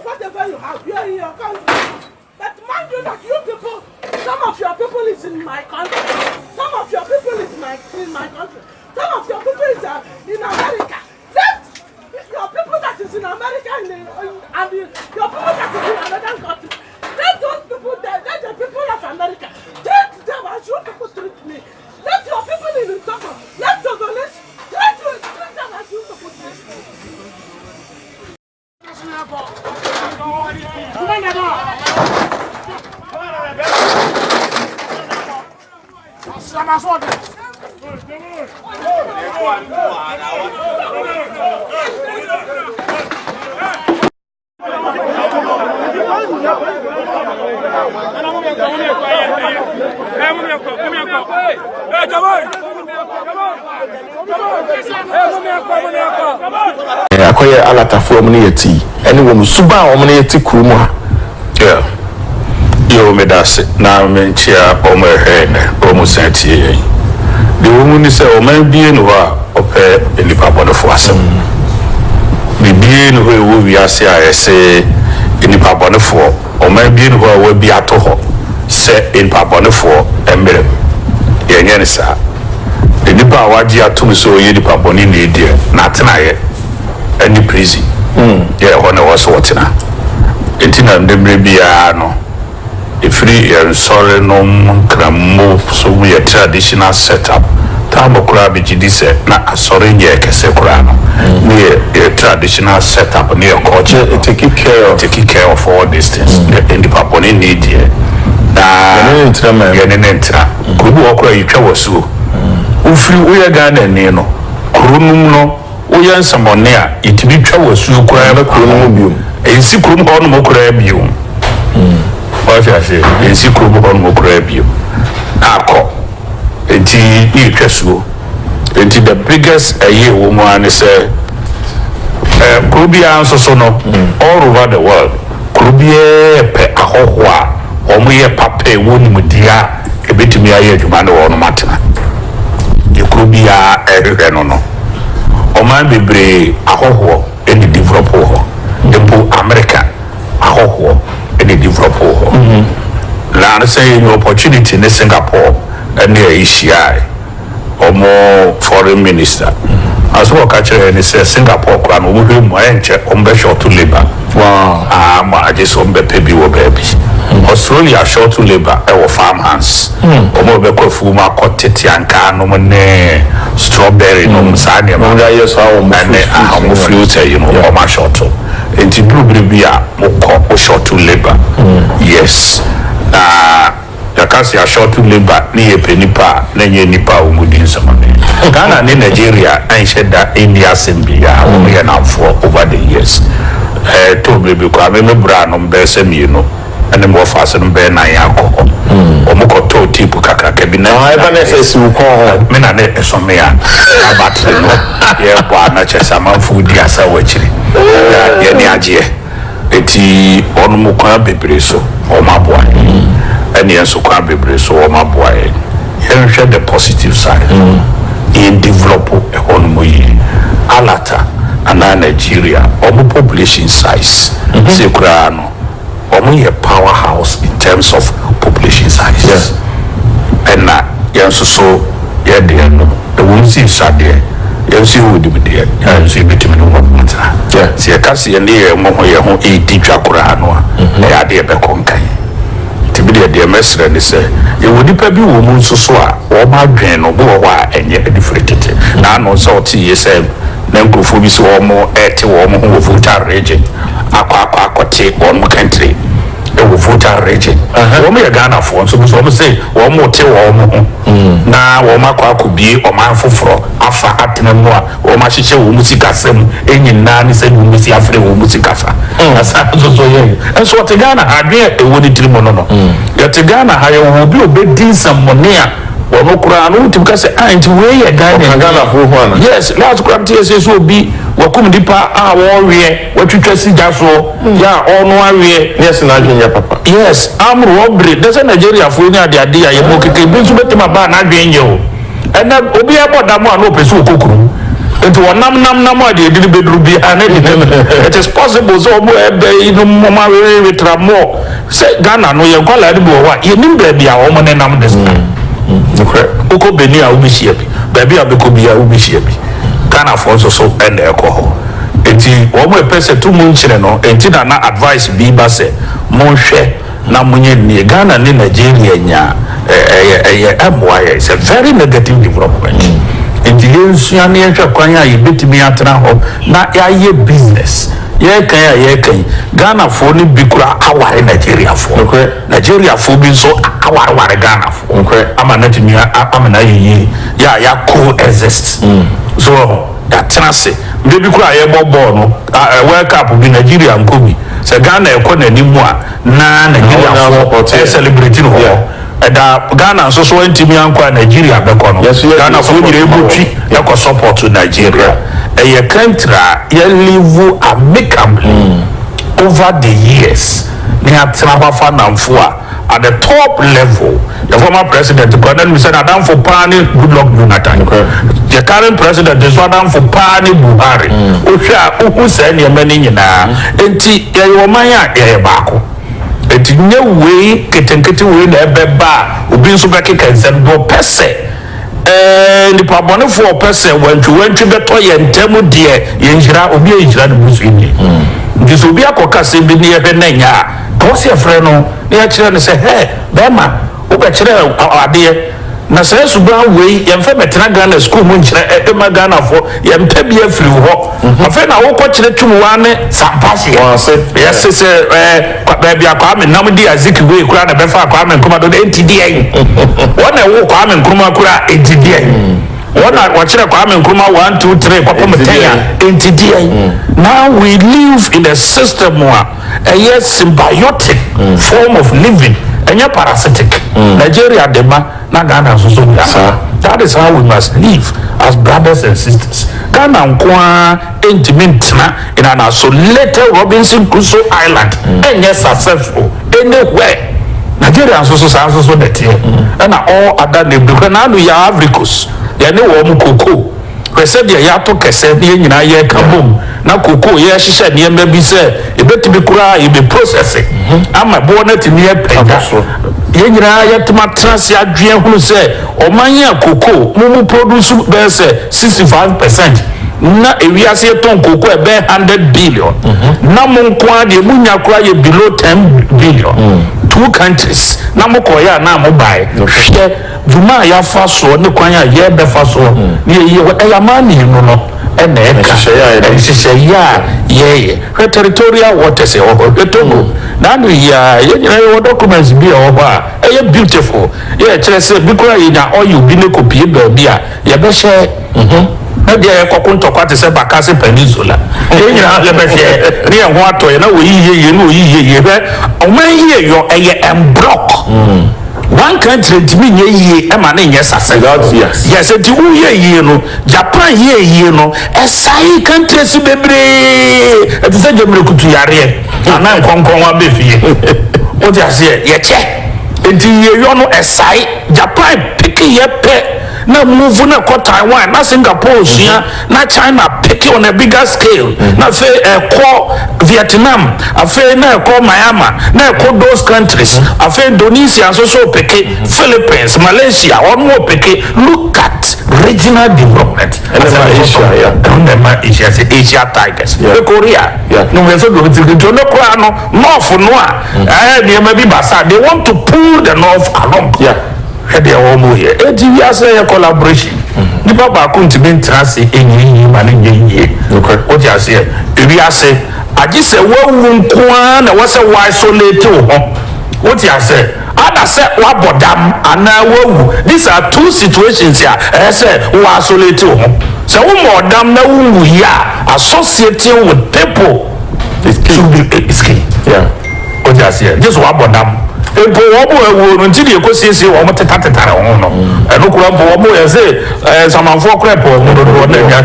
whatever you have, you are in your country. But mind you that you people, some of your people is in my country. Some of your people is in my country. Some of your people is in America. Let your people that is in America and your people that is in another country. Let those people there, let the people of America treat them as you people treat me. Let your people in Togo, let the donation, let you treat them as you people treat me. Akoye alatafu omuniyeti eni wo musuba omuniyeti kuruma yeah yo medase na menchia omerhene omusenti ye de wo ni se o man bie no a ope enipa bodofo asem bibie no ho wo wiase a ese enipa bodofo o man bie no ho wa bi ato ho se enipa bodofo emere ye nye ne sa enipa waji atum so ye enipa boni na edie na tenaye any prison yeah when I was watching entina ndemre bia no efiri yen sorry no kramo so we traditional setup tabo kura bi gidise na asori nye kese kura no we traditional setup near culture taking care of all these things in the paponi need here na yenenentra kubu okura yitwa wasu ufiri we Ghana ni no kurunum no oyan samone a itibi twa wasu kura na kurunum biom ensi kurum ho no kura biom office ensi kurum ho no kura biom akọ enti ni twasuo enti the biggest aye woman is kurubia so no all over the world kurubia pe ahoho a omo ye pape wonu dia ebetumi aye adwuma no wono matena ye kurubia ehwe no oman bebre ahoho eni develop ho dempo America ahoho eni develop ho la say no opportunity in Singapore and near Asia omo foreign minister as well catch any say Singapore kran omo hwe mo enche ombe short to labor wow ma just ombe pebi wo baby Australia short to labor e wo farm hands omo be ko fu ma ko tete anka no ne strawberry no msane ma yes how omo fruit you know omo short to enti blueberry bia mo ko short to labor yes yakasi ya short to labor ni epenipa na nye nipa umudi nsamane Ghana ni Nigeria ansheda India sembia omo na for over the years to bebe kwa me bra no mbese mieno ene mo fase no be na yakọ omo ko to tipu kakaka bi na eba na sesi uko me na ne esomea abatre no ye kwa na chesa manfu di asa wachiri ye ni agie eti onu mo kwa bebre so o maboa and yes so kwa bebre so o maboa here share the positive side in develop onu mo yi alata ana Nigeria omo population size se kura no omo ye powerhouse in terms of population size yes and yes so ye de no the one see sade yes you would be there yes you betimi no matter yeah se kasi ye ne mo ho ye ho 80 twa kura no a ya de be konkan tibide de mesre ni se ye wodi pa bi wo mu nsoso a wo ma dwen no bo ho a enye different na no so ti ye se na nkrofo bi so wo mo ete wo mo ho voter region akwa akote on country e wo voter Central region. Wɔn yɛ Ghana for nso so wɔn say wɔn te wɔn ho. Na wɔn akɔ akɔbie ɔman foforɔ afa atena mu a wɔn ahyehyɛ wɔn mu sikasɛm enyinaa ne sɛ wɔn mu si afre wɔn mu sikasa. Na saa nso so yɛ. Nso wɔte Ghana adwene ɛwɔ ne tiri mu no. Yɛte Ghana ha yɛ wɔn obi obedi nsɛmmɔne a wɔn kura no wotim ka sɛ nti wei yɛ Ghana for ho ana. Yes, last crime TSA so obi wakum nipa a wɔwie watwitwa sigya so ya ɔno awie Yes na adwenya papa. yes am robbery dese Nigeria fo ni ade a ye mo keke bi nso betima ba na adwen ye o ɛna obi abɔda mo a no pɛso okokuru enti wɔnam nam ade ediri beduru bi ana de it is possible so omo ebe inu mo ma we tramo say Ghana no ye kwala de bo wa ye nim ba bia o mo ne nam des Okay. Oko Beni a ubi shia bi. Baby a beko bi a ubi shia bi. Ghana for so ene eko ho. Enti omo epese tu mu nchire no enti na advice bi ba se mo hwe na munye ni Ghana ni Nigeria nya aboa it's a very negative development. Enti yensu ane hwe kwan a yebetimi atena ho na yaye business. Ye kan Ghana for ni bikura aware Nigeria for. Okay. Nigeria for bi so aware Ghana for. Okay. Ama na timi amana yi ya coexist. So that transe mbe bikura ye bobo no World Cup bi Nigeria nkobi. Se Ghana e ko na nimu a na Nigeria for celebrating ho. Eda Ghana so ntimi ankwa Nigeria beko no. Ghana for nyire ebotwi e ko support to Nigeria. A country live amicably over the years. They have traveled at the top level. The former president, we said, Adam for Pani, good luck, Jonathan. The current president is Adam for Pani Buhari. Who said, you're many now. And you're my bako. It's no way, getting way, never bar, who been so back and send no pesse. The problem for a person when to the toy and temu dear, Yenjira, Obi Jira, Muslim. This will be a cocassi be near Benaya. Cause your friend, near children say, hey, Bema, Obachera, our dear. Nasa Suba way, Yamfemetragana school munchra, Emma Ghana for Yampebia flew hop. A friend I walk watch the 2 Sampasi. Yes, baby, I come and Namadi Aziki, Kran, and Befa, come and come out of the NTDA. One I walk, come and Kumakura, NTDA. One I watch a come and Kuma 1, 2, 3, Papa Mataya, NTDA. Now we live in a system where a yes symbiotic form of living. And you're parasitic. Nigeria, Dema, na Ghana, so that is how we must live as brothers and sisters. Ghana, intimate in an isolated Robinson Crusoe Island, and yes, successful anywhere. Nigeria, so that here, and all other neighborhoods. Now we are Africans. You know, cocoa. Said the yato kese ni na ye kabum na koko ye hihye ne ma bi se e betimi kura e be processing ama bonnet ni e penda ye nyina ye tuma trans ya dwen hunu se o manya koko mu produce be se 65% na ewiase ton koko e be 100 billion na mo nko ade mu nya kura ye below 10 billion 2 countries na mo koya na mo bai hwe Juma ya faso ne kwan ya ye be faso ne ye mani no ena eka ye territorial waters e ho Togo na no ya ye documents bi e ho a beautiful ye kire se bi kura ye na oil bi ne kopie ba bi a ye be hye na dia ye kokunto kwate se Bakassi Peninsula ye nyina ye be hye ne ye ho atoye na wo yiye no yiye be o man ye yo eye emblock one country to me ye emane yes yes it who ye no Japan ye no esai country si bebre e say jemre kutu yare ana nkonkon wa be fie o ti ase ye che enti ye yo no esai Japan pick ye pe na move na ko Taiwan na Singapore sia na China pick on a bigger scale na fe ko Vietnam afe na ko Myanmar na ko those countries afe Indonesia so pick Philippines Malaysia one more pick look at regional development Asia Tigers Korea no we so go to no ko no north no they may be basa they want to pull the north along they are all here. We are saying a collaboration. The Papa couldn't be trusted in ye. What you say? We are saying, I just say, well, one was a wise so little. what you say ana say wa bodam ana wawu these are two situations here say wa isolate ho so wo modam na wu ya associating with people is key yeah what you say just wa bodam epo wo bo ewo no ntidi ekosiesie wo mo tetatara ho no eno kura bo wo mo ye say samanfo crep wo no do na nya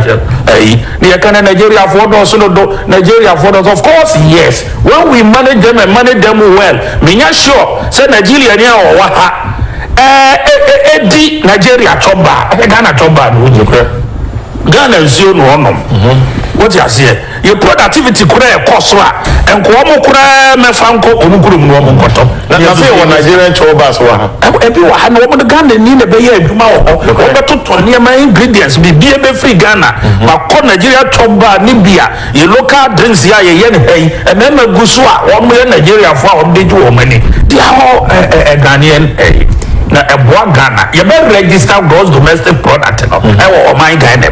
ni e kan Nigeria for do so do Nigeria for do of course yes when we manage them well me nya sure say Nigeria ni o wa ha di Nigeria choba Ghana choba no jikre Ghana nsuo no onom what you say your productivity kura e cost wa enko mo kura me fanko omukuru mu no mo nkoto na say one Nigerian chobas wa ebi wa ha no mo de Ghana ni na be ye adwuma wo wo beto to ne ma ingredients bi be free Ghana ma ko Nigeria choba ni bia ye local drinks ya ye ne hey e na gusu a wo mo ye Nigeria fo a wo de ju wo mani dia ho Ghanaian na eboa Ghana you be register gross domestic product no e wo man Ghana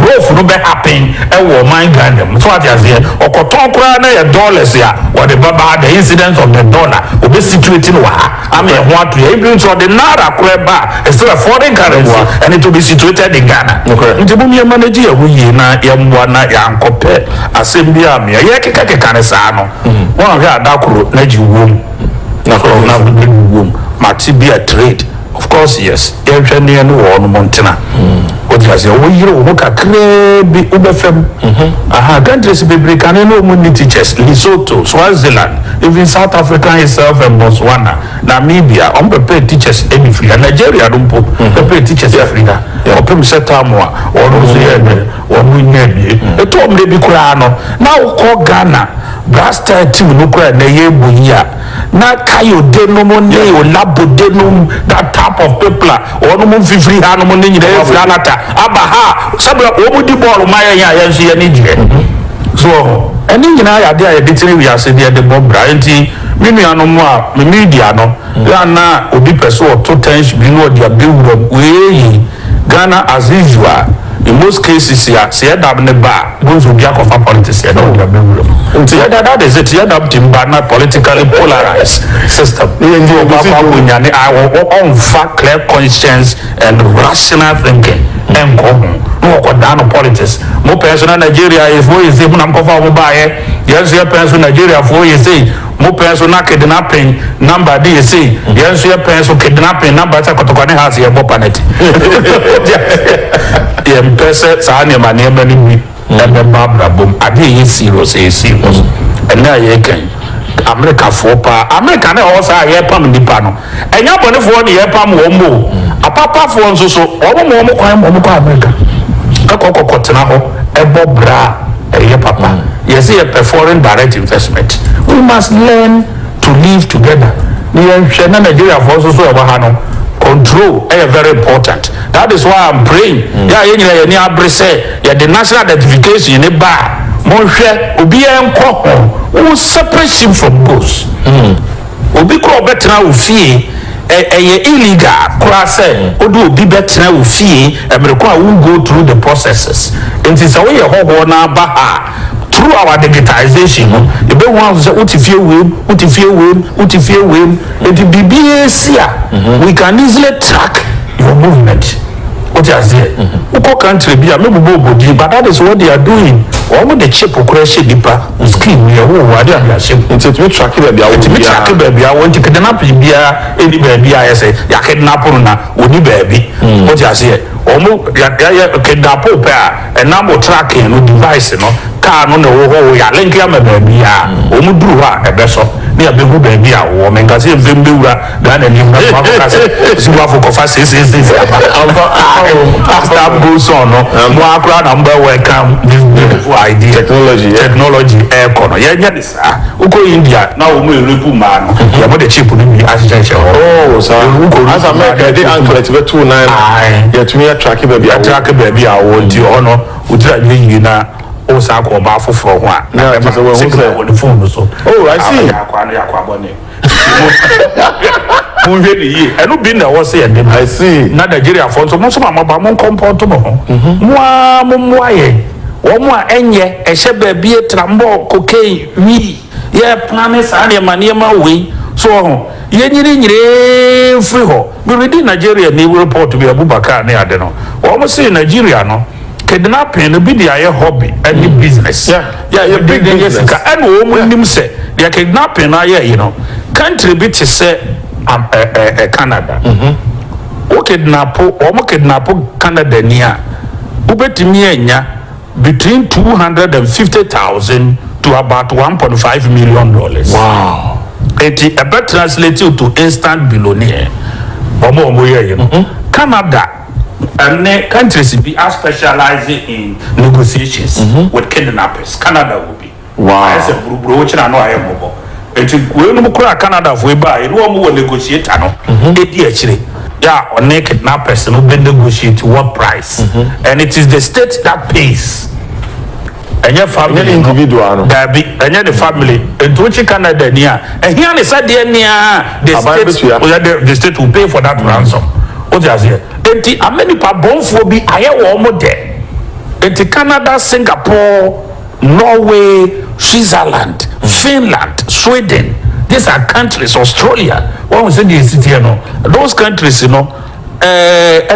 growth no be happen e wo man Ghana so what you say okoton kura na ye dollars ya what the baba the incidence of the dollar obe situating wa am e ho ato even so the naira kura ba is still a foreign currency and it will be situated in Ghana nti bu mi manage ya hu yi na ye mboa na ya nkope asem a me ye keka ne saa no won hwe adakoro na ji wom na wom matibia trade of course yes ehwene ne wo no montena what you say wo yire wo kakre bi ubefem countries bebre kan no mo teachers Lesotho Swaziland even South Africa itself and Botswana Namibia on prepare teachers in Africa Nigeria don't prepare teachers in Africa opem setamo ono so ye ne ono nyabi etom de bi kura no na wo ko Ghana blaster team no kura na ye bunya na kayo de no mo ne o labo de no that type of people ono mo fifiri ha no mo ne nyina e fira lata aba ha sabra o mo di ball ma ya nso ye ne jire so eni nyina ya de ya de tiri wi ase de bob brianti mimi anu mo a me media no ya na obi person o to tension bi no dia be wuro we Ghana as usual in most cases here say that ne ba those will be of politics here no dia be wuro until that is it here that timba politically polarized system you papa kunya ne on fact clear conscience and rational thinking and no ko down politics mo person Nigeria is for is mo na ko fa mo ba yes your person Nigeria for is say mo person na kidnapping number dey say yes your person kidnapping number ta kotokwane house ye bopanet ye person sa ne ma ne ma ni wi na be babra bom ade ye serious and na ye kan America for pa America na o sa ye pam nipa no enya bone for ne ye pam wo mo apapa for nso so o mo kwan mo ko America akoko tena ho ebo bra ye papa yes a foreign direct investment we must learn to live together na Nigeria for so e ba ha no control is very important that is why I'm praying ye nyina ni abrese ye the national identification ni ba mo hwe obi enko who separate him from those obi ko obetena ofie illegal class odo obi betena ofie emereko a will go through the processes it is away ho na ba ha through our digitization you be one say utifie we it BBA we can easily track your movement what you say uko country bia me bubo bodi but that is what they are doing omo the chip okrese dipa scheme ye wo wade abia chip into to track it bia to track bia won ti kidnap bia eni bia ya say ya kidnap na oni baabi what you say omo ya kidnap pa e na mo tracking no device no car no wo ya link ya baabi ya omo duru ha e be so ni abehu baabi a wo men ka say mvembe wura Ghana ni na ma ka say siwa for kofa say after goes on no mo akra na mba welcome this beautiful idea technology kono ye nya this uko India na wo mo repu ma no ya mo the chip ni bi asjeje oh so as America dey anklet be 29 ya tumi track baabi a wo di ono udira yi na o sa ko ba foforo ho a na be wo the phone so oh I see yakwa bone mo hwe ni yi enu bi na wo se ye dem I see na Nigeria for so mo so ma ba mo compound mo ho mo aye wo mo a enye ehye ba bi etrambo cocaine wi ye plan sa ne ma we so ye nyire free ho we read Nigeria ni report bi Abubakar ne ade no almost say Nigeria no kidnapping no be their hobby any business yeah big business and wo mu nim say their kidnapping na you know country bit say Canada o kidnap Canada ni a ubetimi anya between 250,000 to about 1.5 million dollars. Wow. It about translated to instant billionaire. Canada and countries be are specializing in negotiations with kidnappers. Canada will be. Wow. I said, bro, which I know I am mobile. When you cry Canada for buy, you will negotiate. Actually, yeah, or naked kidnappers and will negotiate what price, and it is the state that pays. And your family individual, and the family, and which Canada near, and here is said near the state will pay for that ransom. What is here? And the America born for be I am more there. And the Canada, Singapore, Norway, Switzerland, Finland, Sweden. These are countries. Australia. What was in the city? Those countries, and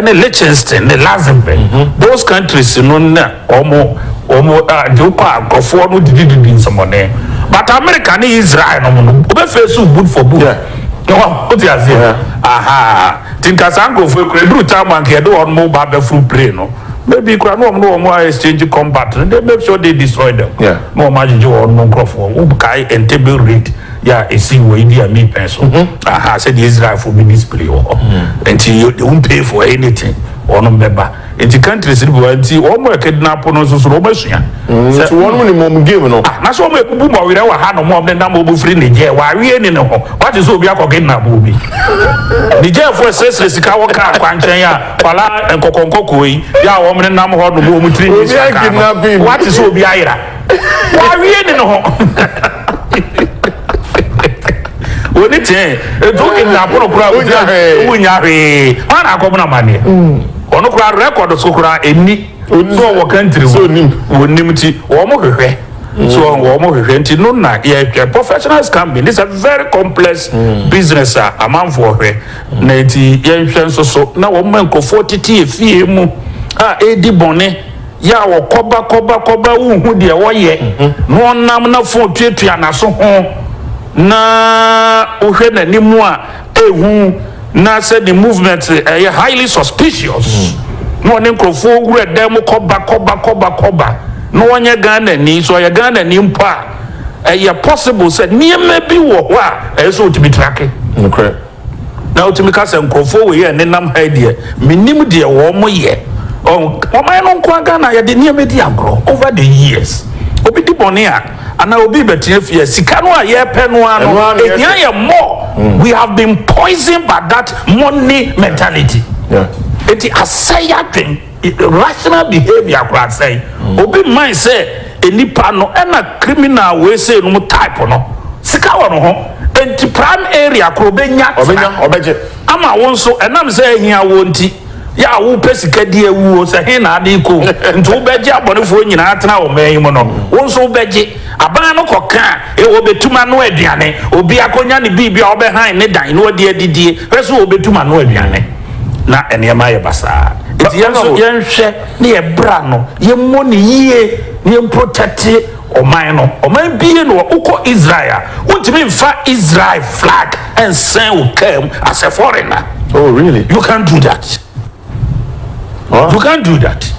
the Liechtenstein, the Luxembourg. Those countries, but America and Israel, we face good for good. What you say? Aha. Think as I go for a time and get on mobile through plane. Maybe no more exchange combat. They make sure they destroy them. Yeah. No magic or no crop and table rate. Yeah, a see where India me pencil. Aha, said Israel for me display until you won't pay for anything or no member. In the countries, until almost kidnap on us, so much. So one minimum given. That's what we boom we never had no more than number free Niger. Why we in no? What is Obia Kogena Booby? Niger for says Sikawa Quanchaya, Pala and Kokonkoi, Ya woman number one boom three. What is Obia? Why we in no? When it's a talking Napo, Mana Comuna money. Onokura record sokura eni so wo country so nimti wo mo hwehwe so wo mo hwehwe nti no na ye professionals can be. This is a very complex business a man for hwe na nti ye hwe so na wo man ko 40 efie mu edi bone ya wo koba hu de wo ye no nam na fo tuatua na so ho na ohwe na nimu a ehu na said the movement highly suspicious. No one crofo read them koba. No one ya Ghana ni so ya Ghana ni mpa. Possible said near maybe what so to be tracking. Okay. Now to me cast and crofo we and then nam idea. Minimum dear warm ye. Oh, my own Ghana ya the near media grow over the years. Obi di bonia and I will be better if you Sikano ye penwano more. We have been poisoned by that money mentality. Yeah. It is a saying rational behavior could say. Obi mind say any pano and a criminal way say no type no. Sikawa no ho. And the prime area could be Obeje. Ama wonso and I'm saying here won't ya wo pesika die wu se he na ade ko nti wo beje abonefo nyina atena wo man mu no wo nso beje aban no koka e wo betuma no aduane obi akonya ne bibia wo be han ne dan no de adidie reso wo betuma no aduane na enema ye basa enti yenso yenhwe ne ye bra no ye mo ne yie ne protect oman bie no uko Israel untimi mfa Israel flag and send who came as a foreigner. Oh really? You can't do that. Huh? You can't do that.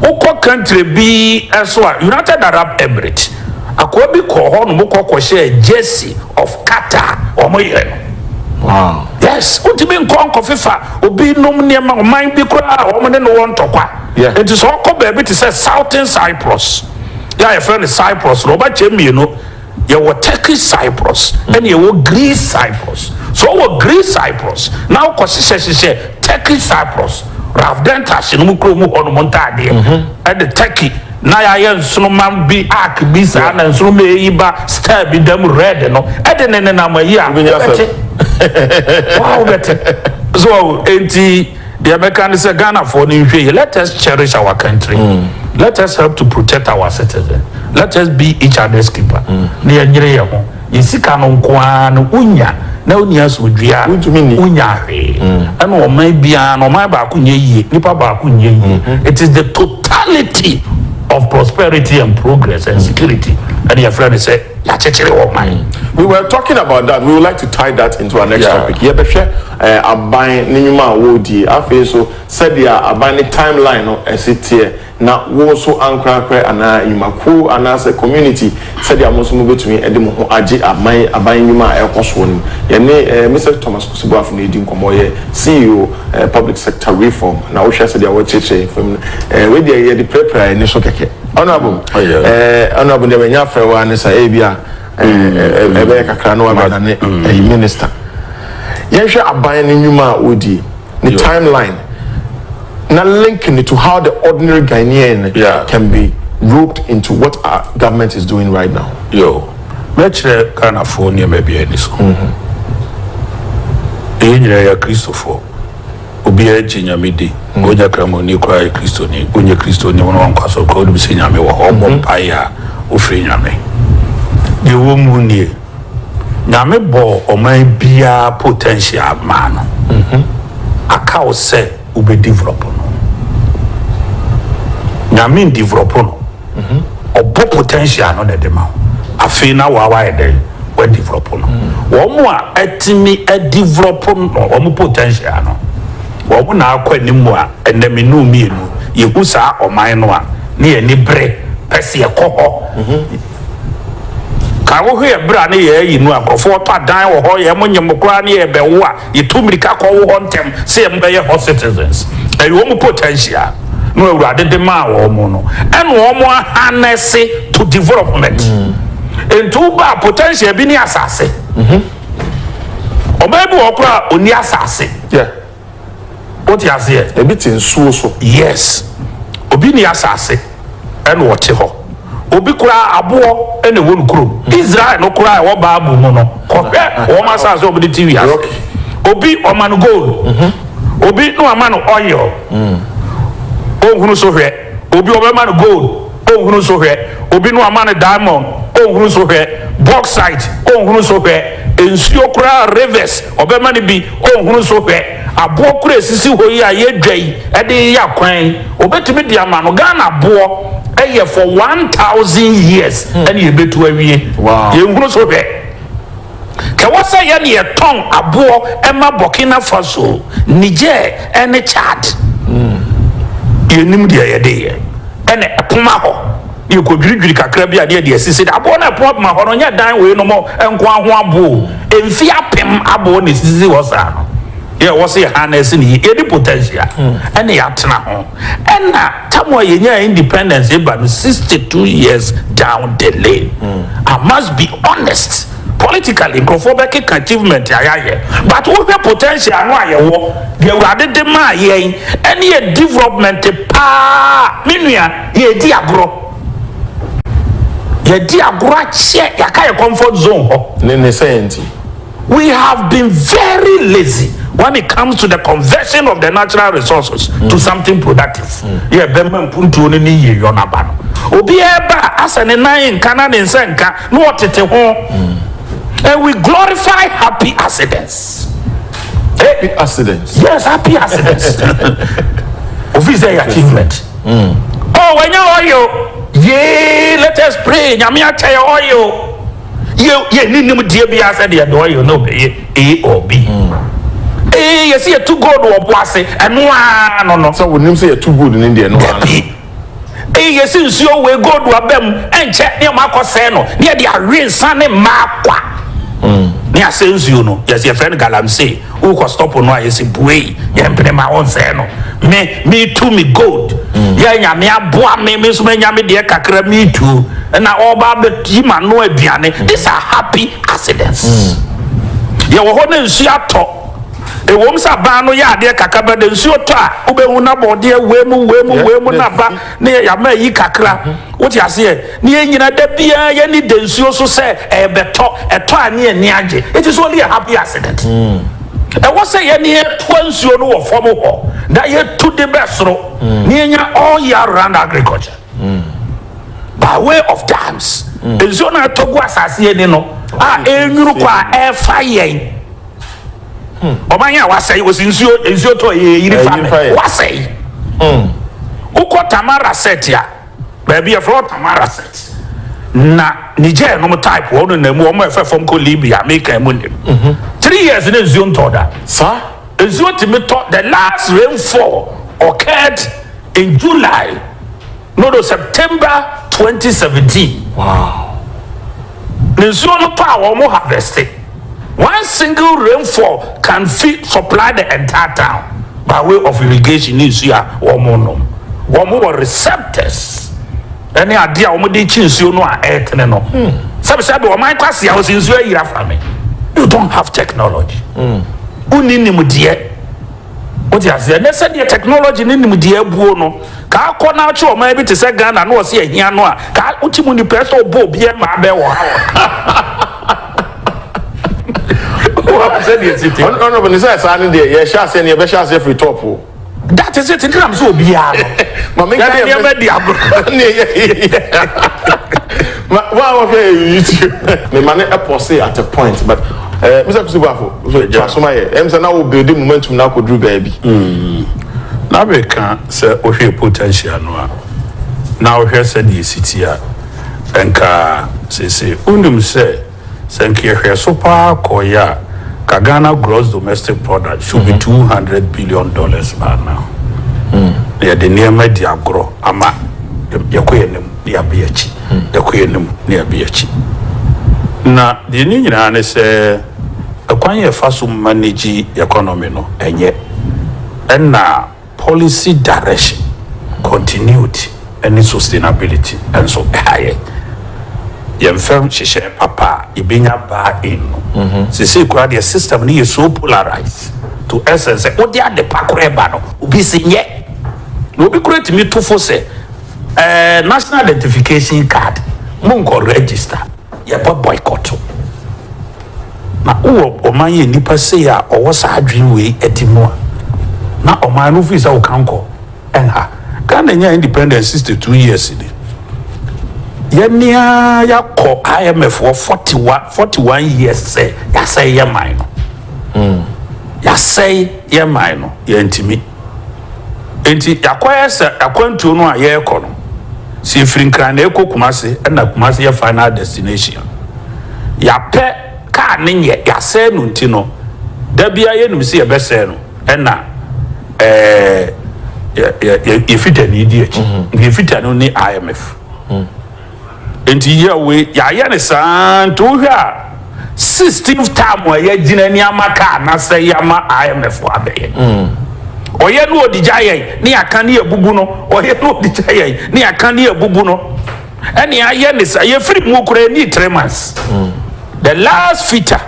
Oko country be as well. United Arab Emirates. Akwabi ko no moko ko share jersey of Qatar or moyeno. Wow. Yes, ultimi nko FIFA obi nom niam man bi kura o mo ne no won tokwa. Yeah. It is all ko baby to say Southern Cyprus. Yeah, your friend is Cyprus. No ba chem you know. You were Turkish Cyprus and you were Greece Cyprus. So we Greece Cyprus. Now she Turkish Cyprus. Ravdenta sinumukro mu ono montade and the Turkey na ya yen sunuman bi ak bi sa na sunume yiba star bi dem red no edene ne na mayi a wow better so enti the American say Ghana for ni hwe let us cherish our country. Let us help to protect our citizens. Let us be each other's keeper. Ne nyere ye ho yisika no nko an unya na oni aso dua unya hwe and o man bia no man ba kunye yie nipa ba kunye yie it is the totality of prosperity and progress and security and your friend say ya chechere wo man. We were talking about that. We would like to tie that into our next topic. Yebehwe aban ninyuma wodi afi so said dia aban timeline no esitie na wo so ankrakra ana yimaku ana se community said dia mo so mo betumi ede mo ho age aban nyuma ekoso ni ye ne Mr. Thomas Kusibuafo na edi nkomo ye CEO public sector reform na wo hwe said dia wo cheche from we dia ye the prepare ni so keke honorable honorable de benya frewa ne sa ebia ebe kakra no wa ne minister yenhwe aban ne nyuma odi the timeline now linking it to how the ordinary Ghanaian can be roped into what our government is doing right now. Mettre California maybe any so. Ya Christopher. Obiya Jinyamidi. Onya Kramoni kwa Christo ni. Onya Christo ni wana kwaso kwa odi bisi nyame wa homo mpaya ufri nyame. Di womu nie. Nyame bo omai biya potential mano. Aka ose ube develop no. Nyame develop no. Obo potential no ne dema. Afi na wawa ede we develop no. Womu a etimi develop no omu potential no. Womu na akwa nimu a enemi no mienu yehu saa oman no a ne ye ni bre pese ekoho. Ka wo hwe bra ne ye yi no akofo to adan wo ho ye monyem kra ne ye bewo a ye tumirika ko wo ho ntem se ye mbe ye citizens. Womu potential no awurade de ma wo mo no and wo mo harness to development into ba potential bi ni asase obabu okra oni asase what you say a bit in so yes obi ni asase and what ho obi kura abo and e won kuro Israel no kura wo ba abu mo no ko wo ma asase obi TV obi o man gold obi no man oil ohunu so hwe obi obema no gold ohunu so hwe obi no amane diamond ohunu so hwe bauxite ohunu so hwe ensuo kura rivers obema ne bi ohunu so hwe abo kura esisi hoyi a ye dwai ede ya kwan obetimi di amano Ghana abo eye for 1000 years ene ye betu awie ye ohunu so hwe ke wasa ye ne ye ton abo ema Burkina Faso Niger ene Chad yenim dia ye de ye ene epoma ho ye ko dwiridwiri kakra bia de de sisi da abo na epoma ho no nya dan we no mo enko aho abo emfi apem abo ne sisi wo sa no ye wo se harness ni ye di potential ene ya tena ho ena tamo ye nya independence e ba no 62 years down the lane. I must be honest politically microphobic achievement ayaye but we have potential no ayewo the urade de ma yen any development pa menua ye di agro che yakaya comfort zone ho ne science. We have been very lazy when it comes to the conversion of the natural resources to something productive. Yeah, bema mpuntu oni ni ye yonaba no obi eba asane nan kana ne nsenka no otete ho. And we glorify happy accidents. Happy accidents? Yes, happy accidents. Officer achievement. Oh, when you oil, yeah, let us pray. Nyamia tell oil. You need to dear be answered the oil, no, A or B. You see a too good or bossy, and no. So we say too good in India, no. You see, you will go to a bem and check near Marco Seno, near the real son and Marqua. Near says you know, yes, your friend Galam say, who can stop on why is a buoy, yamping my own seno. Me too, me good. Yeah, me a boy, me miss me, dear Kakra, me too. And now all about the team and no Biane. These are happy accidents. You were holding Seattle. A woman's a bano ya dear Kakaba, the Siota, Ube Unabo, dear Wemu Naba, near Yame Kakra. What you say? Near the Pia, Yanni Densio so say, a beto, a toy near Niaji. It is only a happy accident. And what's a near twins you know of former war that you to the best near all year round agriculture by way of dams. The zona to was as you know, a fire. Omanya wasay was nsuo to yiri fa wasay uko Tamara set ya baby e for Tamara set na Niger no type one na mu omo efe from ko Libya make mu nim 3 years na nsuo ntoda sir nsuo timito the last rainfall occurred in July no September 2017 wow nsuo no pa omo harvested. One single rainfall can supply the entire town by way of irrigation in Sia or Monum. One more receptors. Any idea of the chins you know are eternal. Some said, well, my class, I was in Zua family. You don't have technology. Uninimudia. What you say? They said the technology in Nimudia Buono. Ka kona cho maybe to say Ghana no see here no. Ka utimuni preso bo bia ma be wa. Honorable Nisa Sani there, yeah, shall say, never shall say free top. That is it, I'm so beyond. Mamma, the man a posse at a point, but Mr. Kusubafo, Emerson now will build the momentum now could do baby. Now we can't say, okay, potential. Now, here said the city, and car say, Undum say, thank you, here so far, Koya. Ghana gross domestic product should be $200 billion by now. Yeah, the near media grow ama yakuyenem near BH. Yakuyenem near BH. Na the Nina say a quanya fasum manage economy no and na policy direction, continuity, and sustainability, and so high. Yemfem share papa ibinya ba in say the system ni is so polarized to essence what they are the pakreba no obi sinye no obi create me to for say national identification card monko register ye boycott na oman ye nipa say ya owo sa adwin we etimo na oman no visa o kanko enha Ghana nya independence 62 years idi Yenia ya ko IMF for 41 years say ya say ya mine ya say ya mine ya ntimi enti yakoya say akwantu no a ye ko no si frinkran na ekọ Kumasi na Kumasi ya final destination ya pe ka ne nye ya say no ntino da bia ye num si ye bese no na ya fita ni di echi ngi fita no ni IMF enti ya we ya ne santo hwa 16th time ya gina ni amaka na say ya ma IMF wa be oye no odijaye ni aka ni ebubu no oye no odijaye ni aka ni ebubu no eni aye ne say ya free mu kure ni 3 months the last feature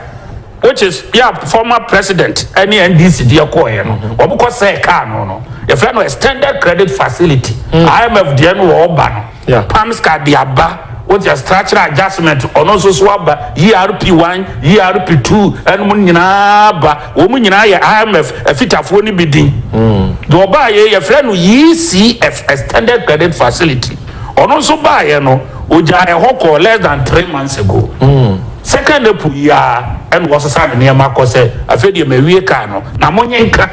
which is former president any NDC dia ko ye no obuko say car no your friend no extended credit facility IMF dia no oba no PAMS card dia ba what your structural adjustment on also swaba ERP1 ERP2 and mun nyina ba wo mun nyina ye IMF afitafo ni bidin do ba ye your friend no ECF extended credit facility on also ba ye no oja e hoko less than 3 months ago second up ya and was sa ne ma ko say afedi me wie ka no na monyenka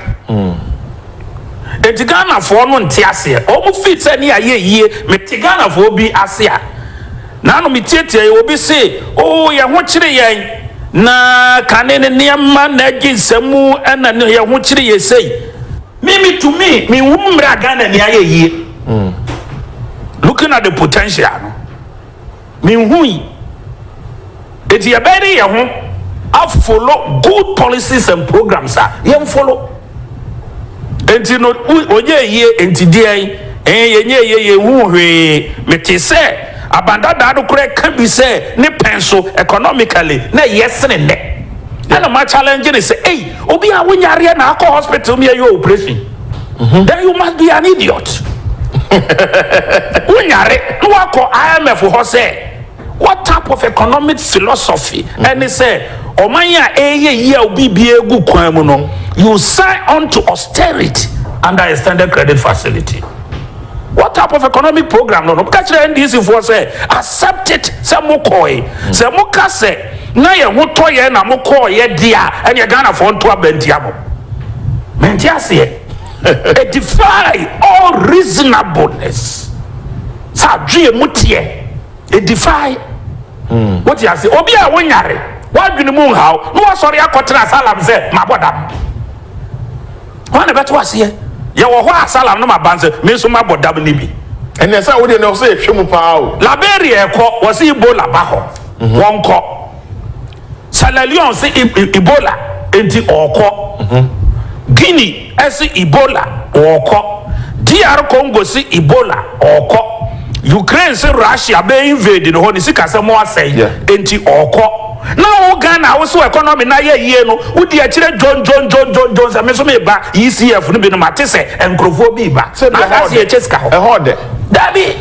Ghana for no ntiase o mu fit say ne aye yie me Ghana for bi ase a na no mitietie obi say oh ye ho kire yen na kanene niamma na ginsemu na ye ho kire ye say me to me humra Ghana ne aye yie looking at the potential no me hui it ye very ye ho follow good policies and programs ye follow enti no oye ye enti die ye hu hwe meti say abanda da do kure can be say ne penso economically na yesene ne and my challenge is say hey obi a wonyare na akọ hospital me your operation then you must be an idiot wonyare no akọ IMF ho say what type of economic philosophy and say omanya ye obi bi egu kwan mu no you sign on to austerity under extended credit facility. What what type of economic program no catch the NDC for say accept it say mo koi say mo ka say na ye ho to ye na mo koi ye dia and ye Ghana for nto abantia mo mentia say it defy all reasonableness sa dwe mutie it defy what you say obi a wonyare wa dwene mu hawo no wasori akotra salam say mabodam wana beto ase ye wo ho asalam no mabanse me so mabodam ni bi and yes I would know say hwemu pa o Liberia ekọ wo se Ebola ba ho won kọ Sierra Leone se Ebola enti okọ Guinea ese Ebola okọ DR Congo se Ebola okọ Ukraine se Russia be invade no ho ni sika se mo asai enti okọ na o Ghana wo so economy na ye no wo di akire John se me so me ba ECF no bi no mate se enkrofo bi ba na se cheska ho hode Dabi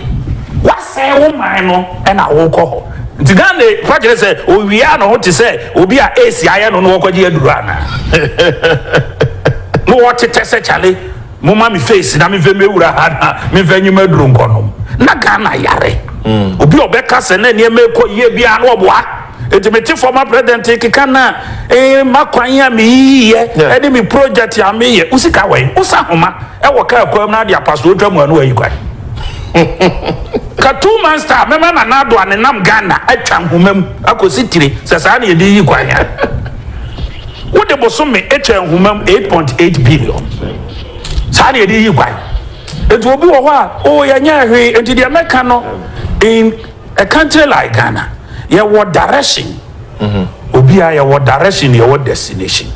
wase wo man no na wo kọ ho nti Ghana project say o wia no ho te say obi a AC aye no no kọje aduru ana no what te say chale mo ma mi face na me ve mewura ha me ve nyuma aduru nkono na Ghana yare obi obeka se na ne me kọ ye bia no oboa etimeti former president kikana makwan ya me yiye e de mi project ya me ye usika we usa homa e wo ka akwam na dia paso otwa mu anu ayi kwan ka 2 months ta mema na nado anenam Ghana atwa nhomam akosi tire sesa na ye di yi kwan ya wo de bosome atwa nhomam 8.8 billion sa na ye di yi kwan etu obi wo ho a o ya nya hwe enti de meka no in a country like Ghana yeah, what direction? Obia, yeah, what direction? Yeah, what destination?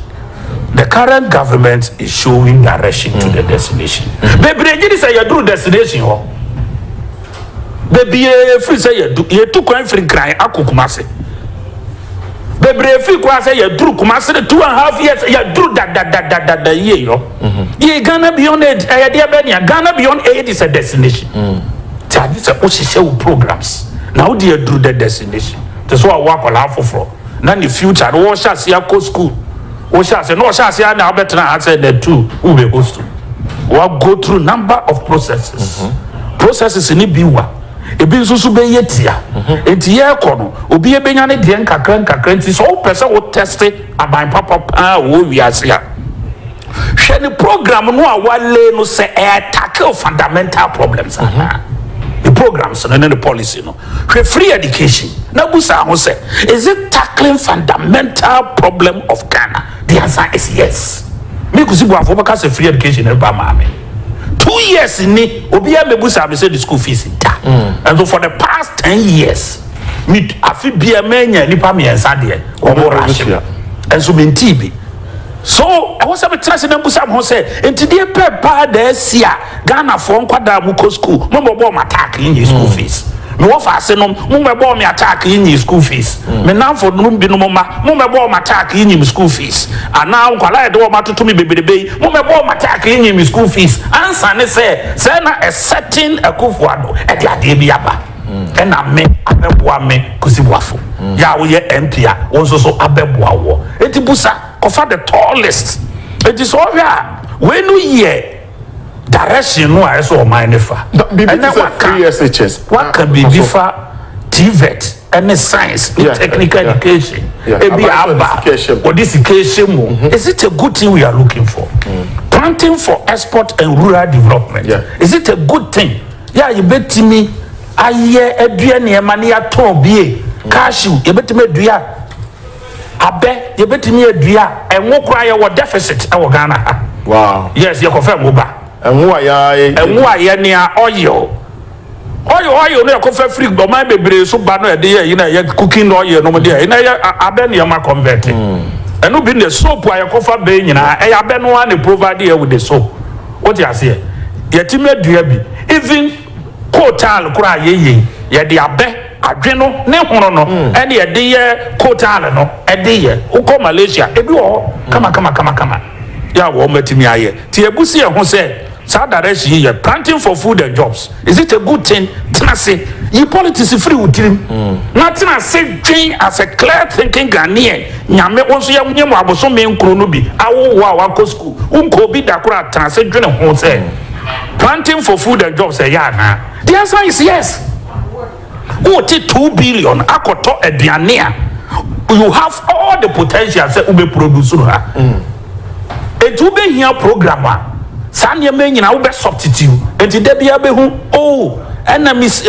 The current government is showing direction to the destination. Baby, you say you do destination, oh. Baby, free say you took one free crying. Akukumase. Baby, free cry say you drew Kumase 2.5 years. You drew that year, yo. Yeah, Ghana beyond it. Ghana beyond aid is a destination. This is a programs. Now do you do the destination? That's why I work on half for. Now in the future, no shall see a co school. No shall say no shall see now better than I said the two who be host to. We go through number of processes. Processes in Ibiwa. Ebi nsusu be yetia. Enti ye kono. Obi ebenya ne de nkakran so person wo test aban papa wo wiase a. Hwe ne program no a wale no say tackle fundamental problems. The programs and the policy, free education. Nabusa who say, is it tackling fundamental problem of Ghana? The answer is yes. Me kusibu afobaka say free education in Bama. 2 years in ni obiya mebusa me say the school fees da. And so for the past 10 years, me afi bia menya nipa me ensade omo ration. And so me ntibi. So I was a trust in Busam who said, and today paper there see Ghana for Kwada Muko school, no more attack in your school fees. No fastenum, Mumma bomb attack in your school fees. Me now for Numbinoma, Mumma bomb attack in your school fees. And now Kwala do matter to me, baby, Mumma bomb attack in your school fees. Answer say, Sena a setting a kufuado at the Adebiaba. And I me Abebwa me Kusiwafu. Yawe Empia, also so Abebwa war. Etibusa. Offer the tallest. It is all that when we hear direction, no, I saw my nefa. And then what can SHS? What can be differ? TVET, any science, technical education, or this education. Is it a good thing we are looking for? Planting for export and rural development. Is it a good thing? Yeah, you bet me. I hear a dear money at Toby, cashew, you bet me, dear. Abe ye betimi adua enwo kra ye wo deficit e wo Ghana. Wow. Yes, you confirm oba. Enwo aye ne oil no confirm free go man bebre so ba no e de ye na ye cooking oil no mo de na ye abe ne ma convert. Enu bi ne soap aye confirm be nyina e abe no one provide here with the soap. What you say? Ye timi adua bi even kotal kra ye de abe adweno ne hono no ene ye de ye kotale no e de ye uko Malaysia ebi wo kama ya wo matimi aye ti ebusi e ho say sa direction ye planting for food and jobs. Is it a good thing? Tenase you politics free utirim na tenase dwen as a clear thinking Ghanaian nyame onso ya nyem aboso me nkro no bi awo wa ko school unko bi da kura tenase dwen ho say planting for food and jobs na the answer is yes. What 2 billion akoto aduane you have all the potential say ube produce no ha et ube here program a sa nyema nyina ube substitute enti da bia be hu oh enemies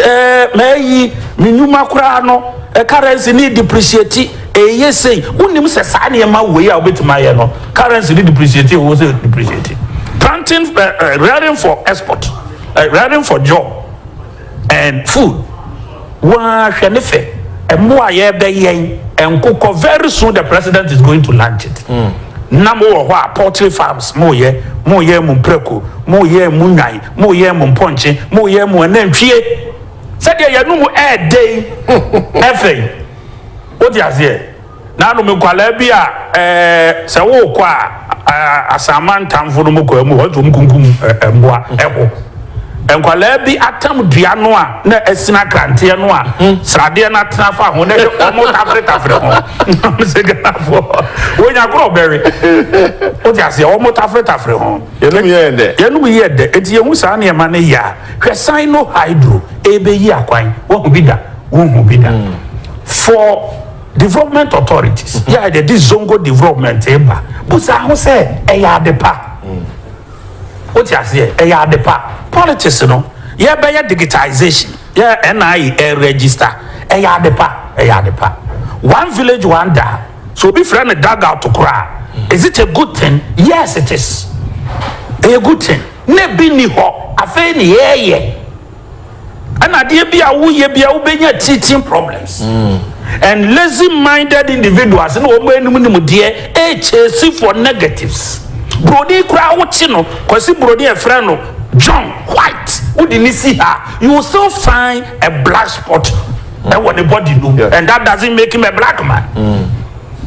mayi minuma kura no currency need depreciate yes say unim se sa nyema we a obetima ye no currency need depreciate wo say depreciate planting rearing for export rearing for job and food wa hwenefe emo aye be yen enkoko very soon the president is going to launch it na mo wo ha poultry farms mo ye mu preko mo ye mu nwan mo ye mu mponche mo ye mu anantwie said ye no mu day efe o di azie na no me kwala bi a se wo kwa asaman tamfo no mo kwa mu ho tum kunkum mboa eko enkwala bi atam dua no a na asina krante no a srade na trafa ho na omo tafre ho se ganafo wonya kro berry o ti ase omo tafre ho yenum ye de enti yehu sa na ema na ya hwesan no hydro ebe yi akwan wo hu bida for development authorities yeah the this zongo development eba busa ho se eya depa what you say eya depa politics no yeah be digitization yeah NIE register eya depa one village one da so be friend dug out to cry is it a good thing? Yes it is a good thing ne bi ni ho afa ni ye ana de bia wo ye bia wo benya teaching problems and lazy minded individuals no wo enum nim de chase for negatives brody kra wo chi no kwasi brody e friend no John White who didn't see her you will still find a black spot on the body no and that doesn't make him a black man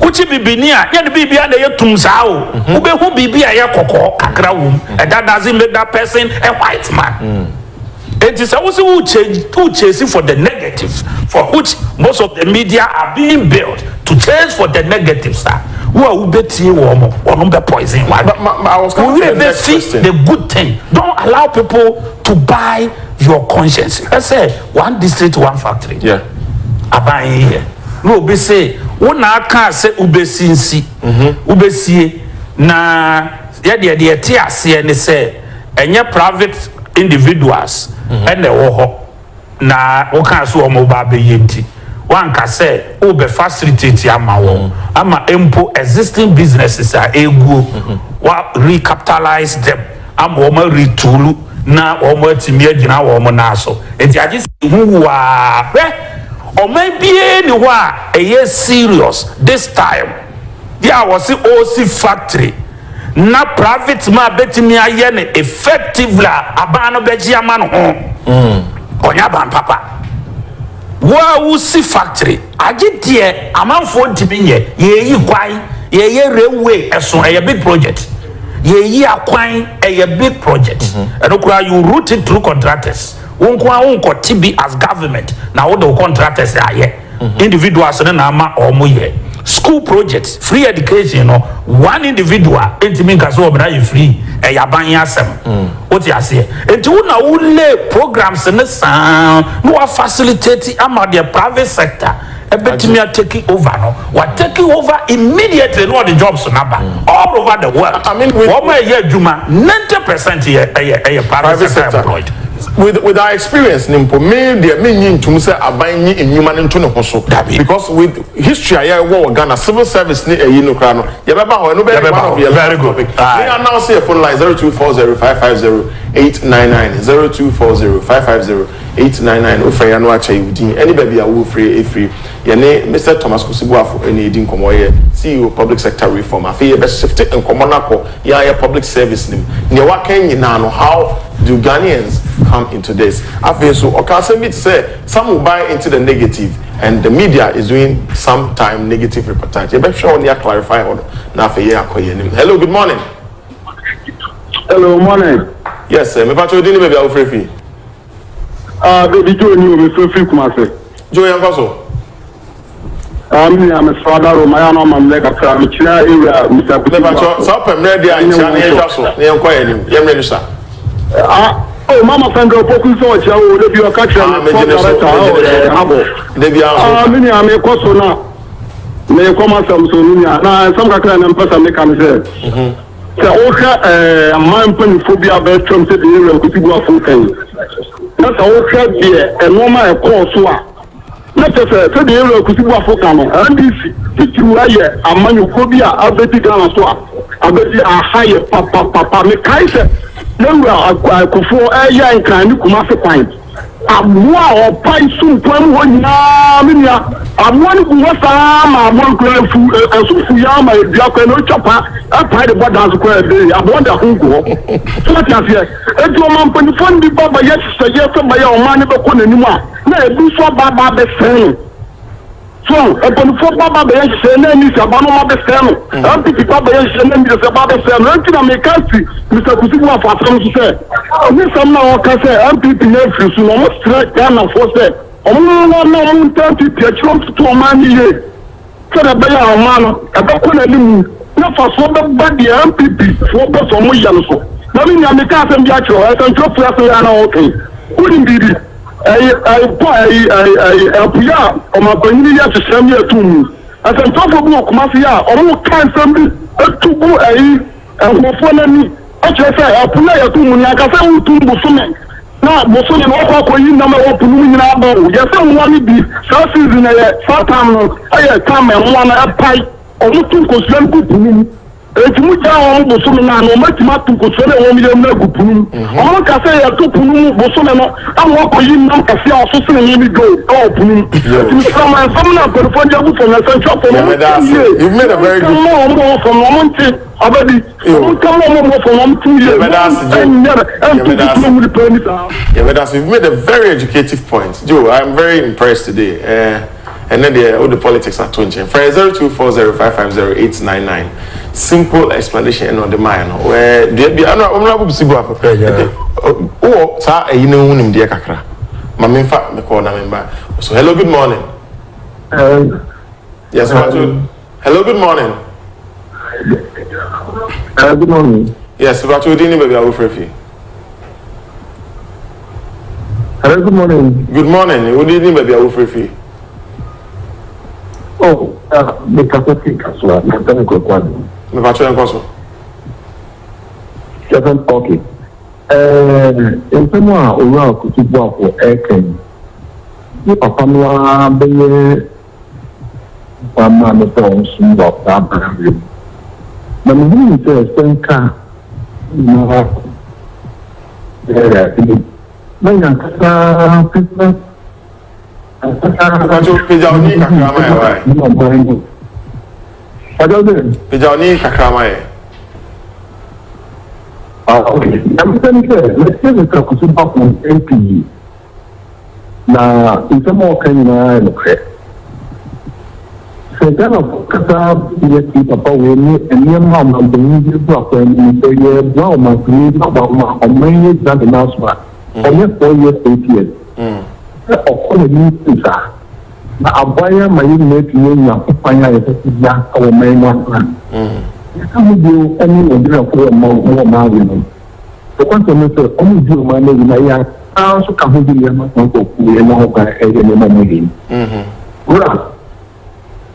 uchi bibinia ya bibia na ye tumsa o ube hu bibia ye kokko kakra wom and that doesn't make that person a white man it is also who chase for the negative for which most of the media are being built to change for the negative sir who betie wo be poison I was coming to the next question. The good thing don't allow people to buy your conscience. I say one district one factory yeah aban here no be say wona aka say ubesinsi ubesie na ye de tie ase ne say enye private individuals and the wo na wo kan so o mo ba be yenti one can say ube facilitate ama empo existing businesses are egu wa recapitalize them am wo ma retool na wo ma timi agina wo mo na so enti age hu wa o ma bie ni ho a eye serious this time there was OC factory na private ma betimi aye ne effectively abano beji ama no ho onya ban papa wo si factory agidie amanfo ntimi ye yi kwan ye railway eso a big project ye yi akwan a big project and you route it through contractors wonko TB as government na wo the contractors aye individuals na ama omoye school projects free education no one individual ntimi nka so obna you free yaban yasem what you say enti una wo lay programs ne san no facilitate ama the private sector ebetimi take over no what taking over immediately no the jobs number all over the world. I mean with 90% here private sector employed. With our experience, nimpo me the me to say aban ni enyuma nto ne hoso because with history I wo Ghana civil service ni eyi no kra no ye beba ho no be very good. We are now say phone line 0240550899 0240550899 ofre ya no acha yudin any baby a wo free ye ne Mr. Thomas Kusibuafo eni edin komo ye CEO public sector reform afi ye be shift enkomo nako ya public service nim ne wa kan nyina no how do Ghanaians come into this? I feel so. Okay, so me say some will buy into the negative, and the media is doing sometime negative reportage. You better sure you clarify on now for year. Hello, good morning. Hello, morning. Yes, sir. Me patrol dini baby I free. Baby Joe ni me free kumase. Joe yankoso. Me am father o my no mam lega tra me chira area Mr. Me patrol so pem ready and chane yankoso. Ne yanko yanim. Yem ready sir. Oh, Mama Sandra Poku so cha o de bi o ka kire me for director abo. De bi an. Me ni ame ko so na. Me ko ma sam so ni na sam ka kire na mpasa me kan se. Se o ka man pani phobia be trom se de re ko ti go afu kan. Na se o ka bi e no ma e ko so a. Na se de re ko ti go afu kan no. NDC ti wa ye amanyo phobia abeti kan so a. Abeti a high papa me kai se Lewura akufo eya nkan ni kuma se kwan amua opai sumpam ho nyina minia amua ni kuwa sa ma amua nkura fu esufu ya ma edua kwa no chopa apai de boda so kwa de abonda hungo so ti afie edu o man pani fon bi baba ye se ye fe ma ya o man be ko nanim a na ebu so baba be sen so eponifo baba be ye se na ni se abano ma be sen ampi baba ye se na ni se baba be sen ranti na me kanti Mr. Kusibu afasam so say ni sam na o ka say MPP na free so no strike Ghana for say omo na mo tanti piachrom to man ye so da be ya o man e be ko na limu na fa so be ba di MPP for be so mo yalo so na mi nya me ka asem bi a chiro e san tro fura so ya na okay uri mbidi apuya o ma banyini ya tsam ya tumu asan tofo bu ko ma fi ya o kan sam bi etubu nkofo na ni Achese apuna ya tumu na kasa utu busume na busume na kwa yi na ma opunu nyina ba o ya se nwa ni bi sa season na ye sa time no aye time nwa na apai o mutu ko sel ku punu e mu ja o busume na no ma tima tu ko sel o mi na ku punu o kasa ya tu punu busume no amwa ko yi na kasa o so se ni mi go o punu ti sama na perform bu for na san chop no you've made a very good from moment abadi you've made a very educative point. Joe, I'm very impressed today. And then all the politics are 20. For 0240550899. Simple explanation on the mind. Where the honorable Sibu oh, sir, you know him dear Kakra. Mamma, in fact, the corner member. So, hello, good morning. Yes, hello, good morning. Good morning. Yes, but you didn't maybe I will free. Hello, good morning. Good morning. You didn't maybe I will free. Oh, the Catholic as well. I'm going to go one. Me patron koso. Seven okay. In some way, over to go for aircraft. The papa no be mama no phones about that. But we need to spend car. No, Pijani kakramae. Okay. I'm saying let's say the Kusuba from MP. Now, in some more kind of so then of Kata, yes, Papa, when and your mom and the new block and the year, well, my please about my many that the last one. Only 4 years, 8 years. Of all the new things are. Now, I buy my unit to find out if it's not our main one. You can't do any of the more margin. The question only do my name. I also can't do your uncle who are now by any money. Well,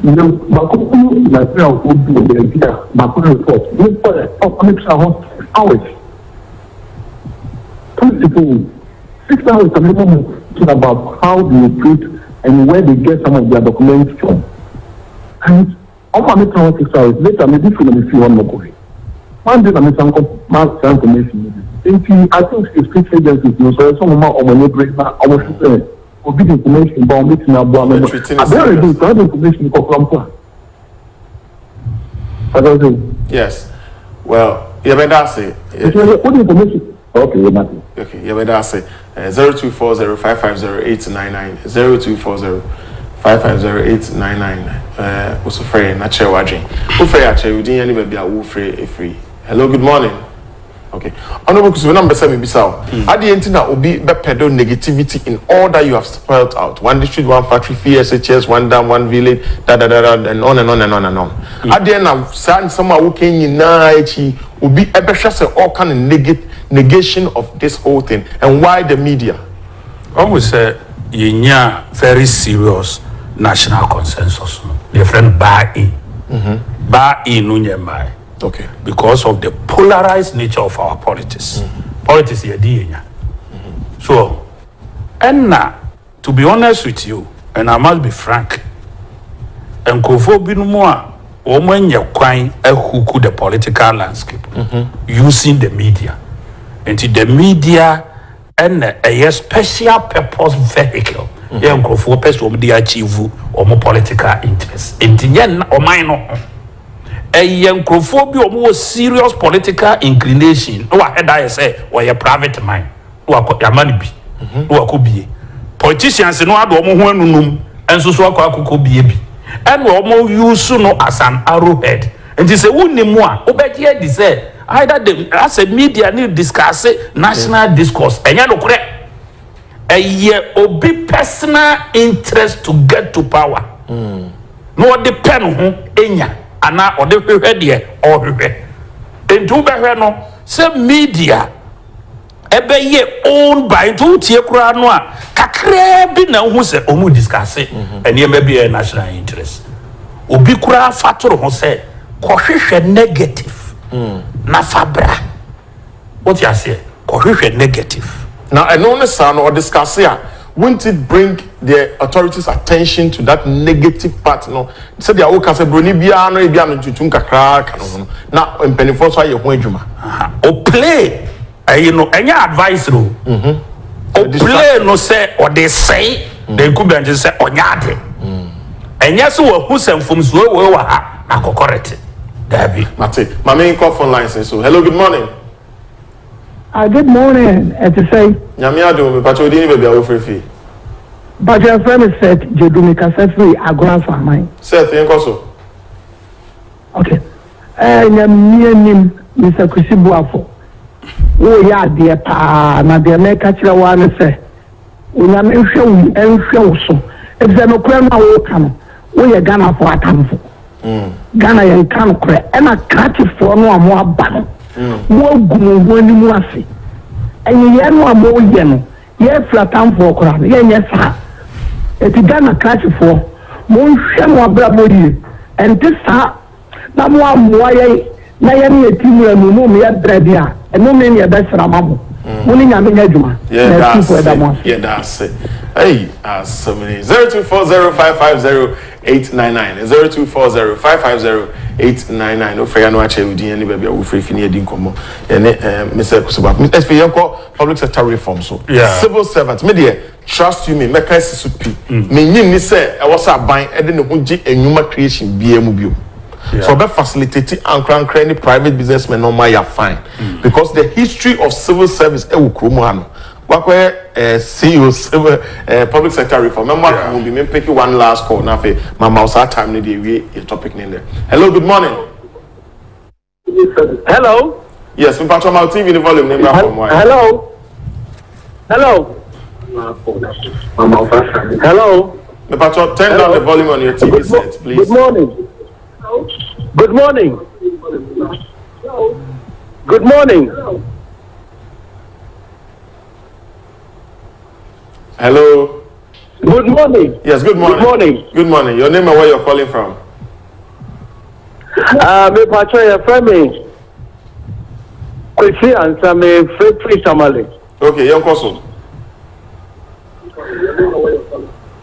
Makuku, myself, would do the idea, Makuku report. We put it up on hours. Principle 6 hours a minimum to about how they recruit and where they get some of their documents from. And all my 6 hours later, maybe if you want to go. One day, I'm some information. I think it's state agencies, so some of my own break now, almost the information about meeting up. I very do have information from Yes. Well, you better say. What information? Okay, nothing. Okay, you better say 0240550899 0240550899. Also free na chair wadjin. Who free a chair? We didn't any baby a who free. Hello, good morning. Okay. Honorable Kusubu, number 7 Bissau. At the end, now be pedo negativity in all that you have spelled out. One district, one factory, 3 SHS, one dam, one village, and on and on and on and on. At the end, now, some who came in will be a all kind of negation of this whole thing, and why the media? Almost say you very serious national consensus. The friend buy-in. Buy-in unyemai. Okay. Because of the polarized nature of our politics. Politics is so, and now, to be honest with you, and I must be frank, and Kofobinumwa, woman your quine, who could the political landscape using the media. And the media and a special purpose vehicle. Young Kofo person they achieve or more political interests. And the or minor. A young Kofobi or more serious political inclination. No, I say, or your private mind. Your money be. No, could be. Politicians no ado omo num enso so akwa bi and we omo use no as an arrowhead and say wonni mu a obegye di say either the as a media need discuss national discourse enya no kore eye obi personal interest to get to power no the pen ho enya ana o de hwehwe de o hwehwe entu behwe no say media ebe ye owned by two kura no a kakra bi na hu se omu discuss and ye maybe a national interest obi kura fatoro ho se kohwehwe negative na fabra what you say kohwehwe negative now I know son or discuss here wouldn't it bring the authorities attention to that negative part no say they all can say broni bia no tutum kakra kan na mpenifo so aye ho adwuma o play you know any advice ro o play no say or they say they could be just say onyade enya so wo hu semfom so we wa ha na correct David Mate my main call phone line so hello good morning good morning to say nyame ado me pacho di ni baby awo frefi but your friend is said Jedumi Kasefri agora for mine set yen so okay nyame nim Mr. Kusibuafo wo ya de pa na de me ka kire wa ne se onya me hwe so e ze no kura na wo ka no wo ye Ghana for atamfo Ghana ye kan kura e na krati for no amo aba no wo gumu ho ni mu ase enye ye no amo ye no ye flatamfo kura ye nye sa e ti Ghana krati for mo hwe mo abra mo yi ente sa na mo amo ye na ye ne timu anu mo me brebia eno me ne be sra mabo mo ni nyame adwuma yeah that's it hey asomini 0240550899 0240550899 no freya no ache udin ani bia wo free fini edi nkomo ene Mr. Kusuba SPF yanko public sector reform so civil servant me there trust you me make I supi me nyin ni say e wo sa ban e de ne ho gi enwuma creation bia mu bio. So by facilitating and any private businessmen no my fine because the history of civil service e ukromo wakwe CEO civil public sector reform member will be pick one last call na fe mama usa time need we your topic in there. Hello good morning. Hello. Yes, we patch on my TV the volume name from why. Hello. Hello. Me patch turn down the volume on your TV set please. Good morning. Good morning. Good morning. Hello. Good morning. Yes, good morning. Good morning. Good morning. Your name and where you're calling from? Me patron your friend me. Kwesi answer me free Tamale. Okay, your question.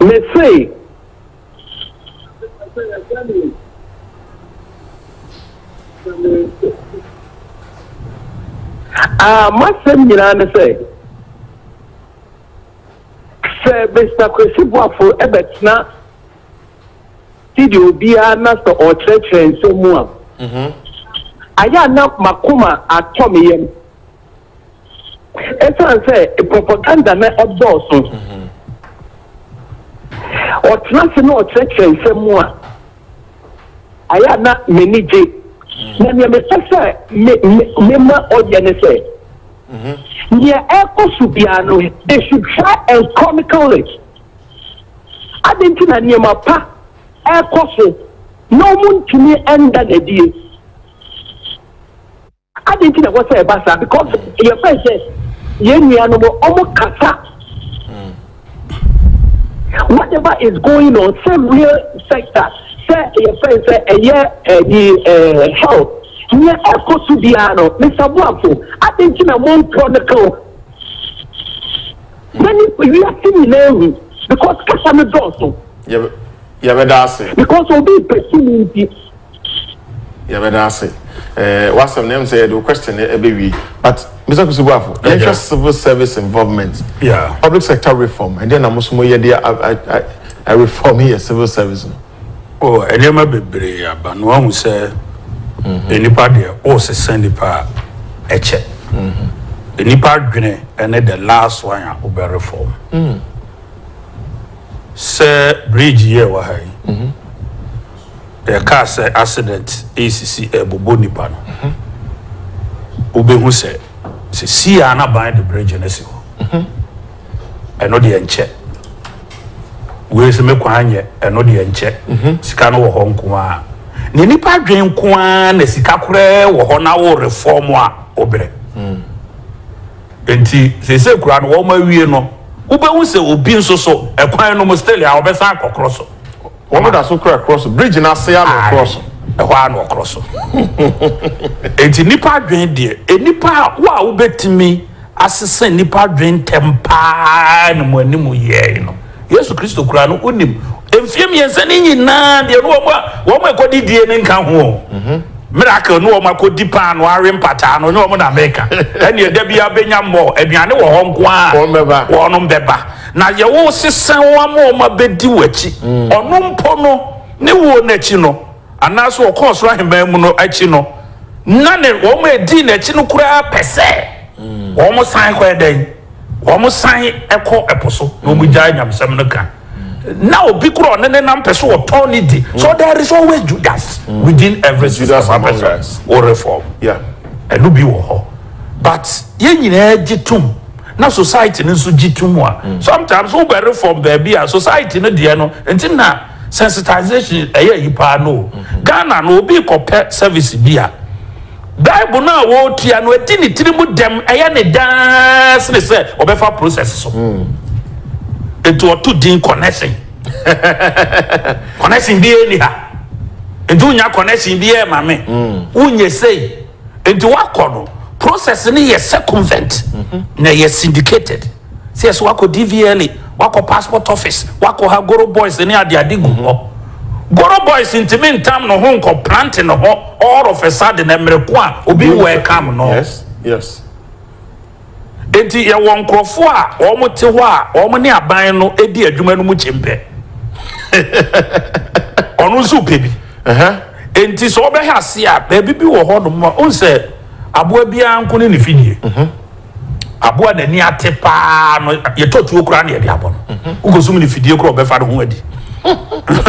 Me say masem nyina ne say Mr. Kusibuafo ebetna video bia na so o church nsemu a aya na makoma atomiyem esan say propaganda na odoso o trance no church nsemu a aya na menije na me sese me ma oye ne say yeah, Ecosubiano, they should try and comical it. I didn't know near my pa, Ecosu, no one to me end that idea. I didn't know what say about that because your friend says, almost kata. Whatever is going on, some real sector, say your friend say the health. Near Echo Sudiano, Mr. Buafu, I think in a one chronicle. Many we are seeing because Kasame Dawson. Yeah, because of the opportunity. Yeah, that's it. What's some name said the question baby. But Mr. Kusubafu, interest civil service involvement. Yeah. Public sector reform. And then I'm also more I reform here civil service. Oh, and you might be but no one will say anybody also send the power a check. Any part and then the last one will be reform. Sir bridge here wahai. The car say accident ACC Bobo nipa no. Ube hu say see ana ban the bridge na si ho. E no de enche. We se me kwan ye e no de enche. Sika no wo ho nko a. Ne nipa dwen nko a na sika kure wo ho na wo reform a obere. Enti se kura no wo ma wie no. Ube hu say obi nso so e kwan no mo still a obesa akokro so. One that so cross bridge na say am cross. E ho an cross. Enti nipa dwen de nipa wa wo betimi asese nipa dwen tempa na mo animu ye no. Yesu Kristo kura no onim. Emfiem yense ni nyina de no wo mo ekodi die ni nka ho. Miracle no wo makodi pa no are mpata no wo na America. Ene e da bia benya mo aduane wo ho nko a. Wo no mbeba. Na ye wo sesen wo ma bedi wachi ono mpo no ne wo nachi no anaso o course rahemban mu no achi no na ne wo ma edi nachi no kura pese wo mo san ko eden wo mo san eko eposo no mu gya nyamsam no kan na obi kura ne nam pese wo ton ni di so there is always Judas within every Judas or reform and no bi wo ho but ye nyina gitum na society no so gitumu a sometimes we better from baby a society no de no enti na sensitization yipa no Ghana no obi kopɛ service bia Bible na wo tia no edi ni tirimu dem ne dance ne say obefa process so eto otu din connection connection bi eni ha enti unya connection bi e ma me unye say enti wakono process ni ye circumvent na ye syndicated says wako DVLA wako passport office wako ha Goro boys ni ade gu Goro boys intimate time no ho nko plant no ho all of a sudden emreko a obi welcome no yes enti ye won krofo a o mo te ho a o mo ni aban no edi adwuma no mu chempe onu zu pebi enti so obe ha se a baby bi wo ho no mo on say aboa bia nko ne fidie aboa na ni atepa no ye totu okura na ye de abo no ugosum ne fidie kura obefa no ho adi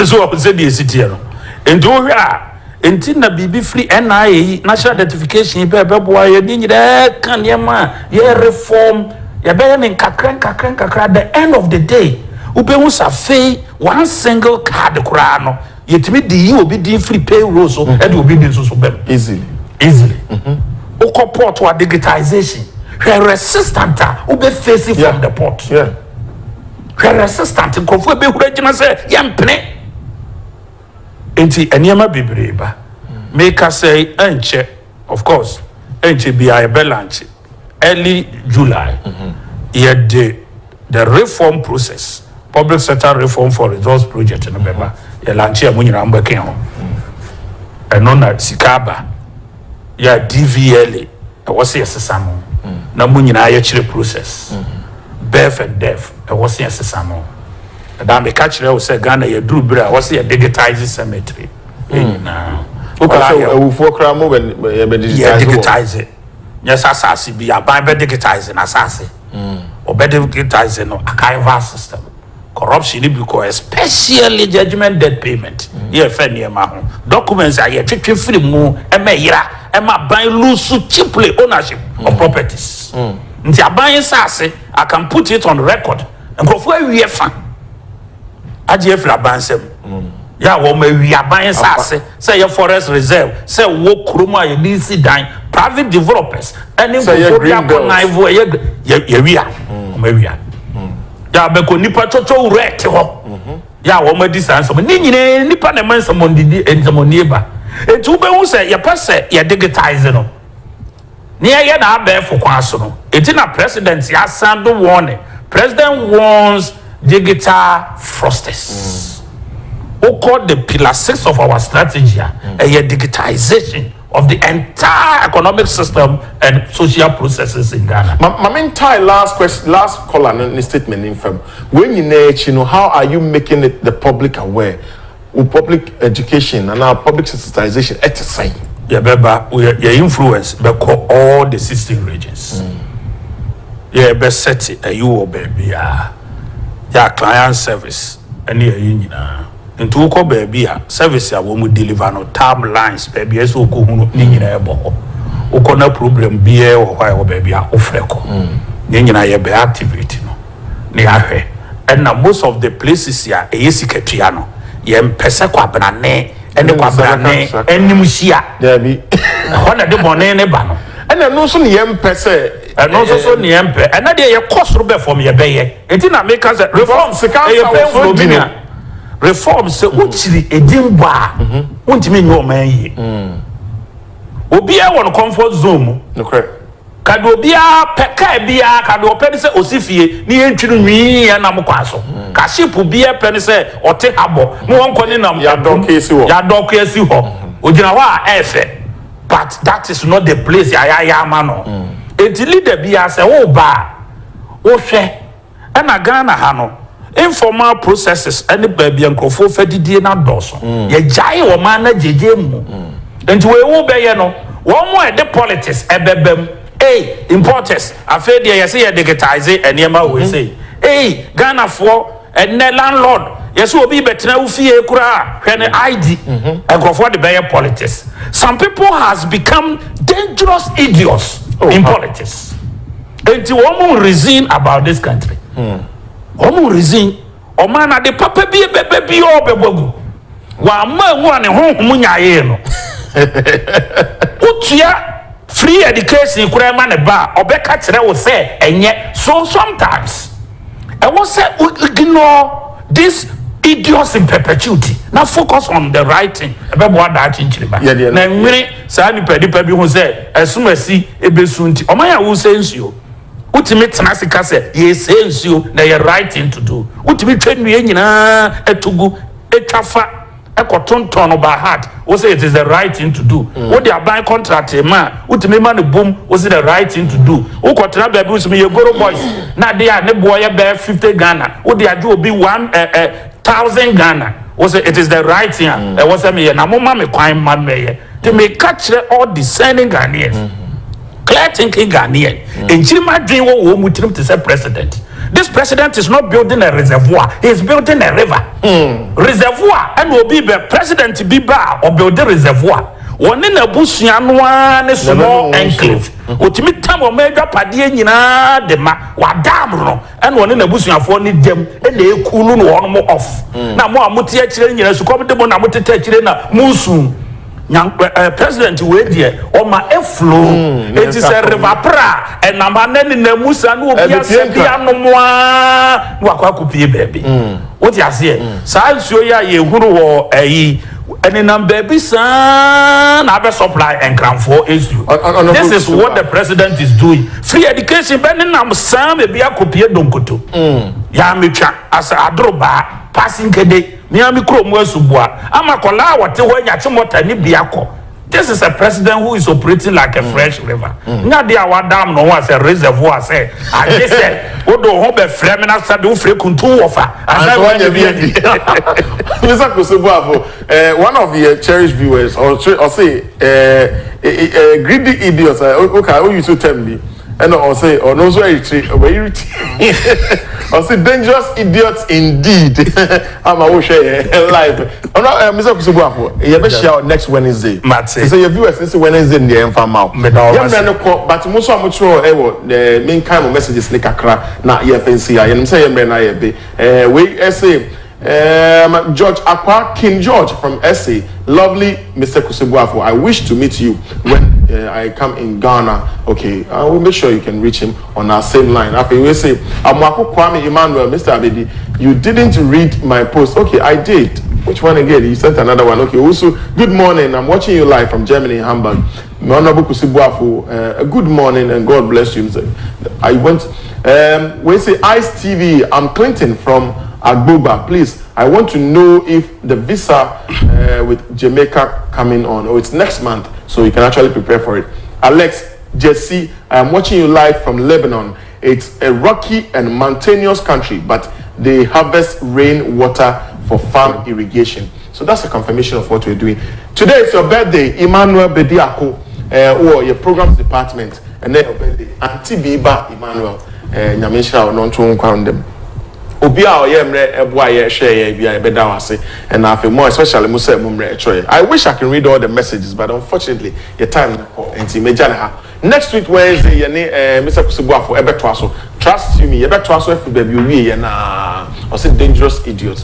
so o se de sitie no enti o hwe a enti na bibi free NIA national identification be boa ye ni nyire kan ye ma ye reform ye be ne kakran the end of the day ube hu safe one single card kura no yetimi di obi di free payroll so e de obi di so bem easily Oko port wa digitization. Her resistant ube face from the port. Her resistant nkofo be hura gina say yempene. Enti eniema bebreba. Make us say enche of course. Enche be a belanche early July. The reform process. Public sector reform for results project in November. Ye launch ya munyira mbeke ho. Eno na sikaba. Ya DVLA was a sesamo na munyina ya chire process birth and death was a sesamo da me catch le say Ghana ya duru bra was a digitized cemetery na okay so we for kra mo be digitize yes asase bi aban be digitize na asase obe digitize no archival system corruption because especially judgment debt payment ye fa niema ho documents are twetwe free mu emeyira ema ban lose cheaply ownership of properties nti aban sase I can put it on record nkofo awie fa aje free abansem ya wo ma wiaban sase say your forest reserve say wo kroma ye DC dan private developers any go bia ko naivo ye wia ma wia ya be ko nipa chocho rete ho ya wo ma di san so ni nyine nipa na man some ndidi enzamoni ba etu be hu say ye pese ye digitize no ni ye na abefo kwa so no eti na president ya send warning president warns digital fraudsters who call the pillar 6 of our strategy a digitization of the entire economic system and social processes in Ghana. My entire last caller and statement in firm. When you know, how are you making it the public aware with public education and our public sensitization exercise? Yeah, Beba, your influence because all the 16 regions. Yeah, best set it you baby. Yeah, client service and yeah, into ko baby service ya wo mu deliver no timelines baby eso ko hunu ni nyina ebo ho uko na problem bia wo hwa wo baby a ofreko ni nyina ye be activity no ni ahwe and na most of the places ya eyesikatria no ye mpese kwa banane ene kwa banane enim hia there be ho na de bone ne ba no ene no so ne ye mpese no so ne ye mpe ene de ye kosoro be from ye be ye enti na make us reform reform se uchiri edimba untimi nyo man yi obi a won comfort zone no correct kado obi a peka bia kado opedi se osifie ni entwinu nwi ya na mkwaso ka ship bia peni se ote habo no won koni nam ya dok esi ho ogina ho a efe but that is not the place ya ma no enti leader bia se wo ba wo hwe na Ghana ha no informal processes any baby and crofo fedidie na doso ye jai wo man na jeje mu enti we wo be ye no wo mo e de politics ebebem importers afedi ye say ye digitize eniema we say Ghana for and landlord yes obi betena ufie kura hwe ne ID and crofo de be politics. Some people has become dangerous idiots in politics enti wo mo reason about this country omu reason o man ade papa bi bebe bi o bebogu wa ma hu ane honhom nyaaye no utua free education kura ma ne ba obeka kire wo se enye so sometimes I was say ignore this idiots in perpetuity now focus on the right thing ebebo ada chinchiriba na nwere sa ni pedipa bi hu se esumasi ebesunti o man ya wo se nsuo utimi tenasika se ye say nsuo na ye right thing to do utimi twenue nyina etugu etwafa ekotonton by heart wo say it is the right thing to do wo dey buy contract ma utimi ma ne boom wo say the right thing to do wo kotena baby usimi ye goro boys na dey a ne boy be 50 Ghana wo dey adu obi 1000 Ghana wo say it is the right thing e wo say me na mama me kwan ma me ye to me catch all discerning Ghanaians clear thinking Ghanaian and Chima dream wo mutirim to say president. This president is not building a reservoir, he is building a river. Reservoir and will be the president biba or build a reservoir. One in a bush one small enclave. Utimi time o major padie nyina de ma wa dam no and one in a bush afo ni dem and they cool no one more off. Na mo amuti a chire nyina su kom de mo na mutete chire na musu. President we there or my flow it is a river pra and namaneni na musa no obi asebia no moa no akwakupi baby what you say sa nsuo ya ye huru wo ayi any number baby san na be supply and cramfo issue this is what the president is doing free education ben na san be bia kopie donkoto ya metwa as adroba passing kede Niami Kromu Subua. Amakola wate when Yachimota ni biako. This is a president who is operating like a fresh river. Nadi awa dam no was a reservoir say. And they said, Odo hobe fremina sadu frekuntu ofa. And one of the cherished viewers or say greedy idiots okay, who you to tell me. And or say or no so or say dangerous idiots indeed. I'm a share live. I'm not Mr. Kusubuafo. You be share next Wednesday. Matse. So your viewers this Wednesday in the Enfamao. But most of the main kind of messages like akra na ye fancy. I am say we say George Akwa, King George from SA. Lovely Mr. Kusibuafo. I wish to meet you when I come in Ghana. Okay, I will make sure you can reach him on our same line. After we say, Amwako Kwame Emmanuel, Mr. Abedi, you didn't read my post. Okay, I did. Which one again? You sent another one. Okay, also, good morning. I'm watching you live from Germany, Hamburg. Honorable Kusibuafo, good morning and God bless you. I went, we say Ice TV. I'm Clinton from Agboba. Please, I want to know if the visa with Jamaica coming on, or it's next month, so you can actually prepare for it. Alex, Jesse, I am watching you live from Lebanon. It's a rocky and mountainous country, but they harvest rainwater for farm irrigation. So that's a confirmation of what we're doing. Today is your birthday, Emmanuel Bediako, or your programs department, and then your birthday, Auntie Biba Emmanuel, Nyamisha or non-true them. Obia oyemre eboa ye hwe ye bia beda wase and I feel more especially musa mumre choy. I wish I can read all the messages, but unfortunately your time enti meja na ha. Next week Wednesday ye ne Mr. Kusibuafo ebeto aso. Trust me, ebeto aso efi baby owie ye na o say dangerous idiots.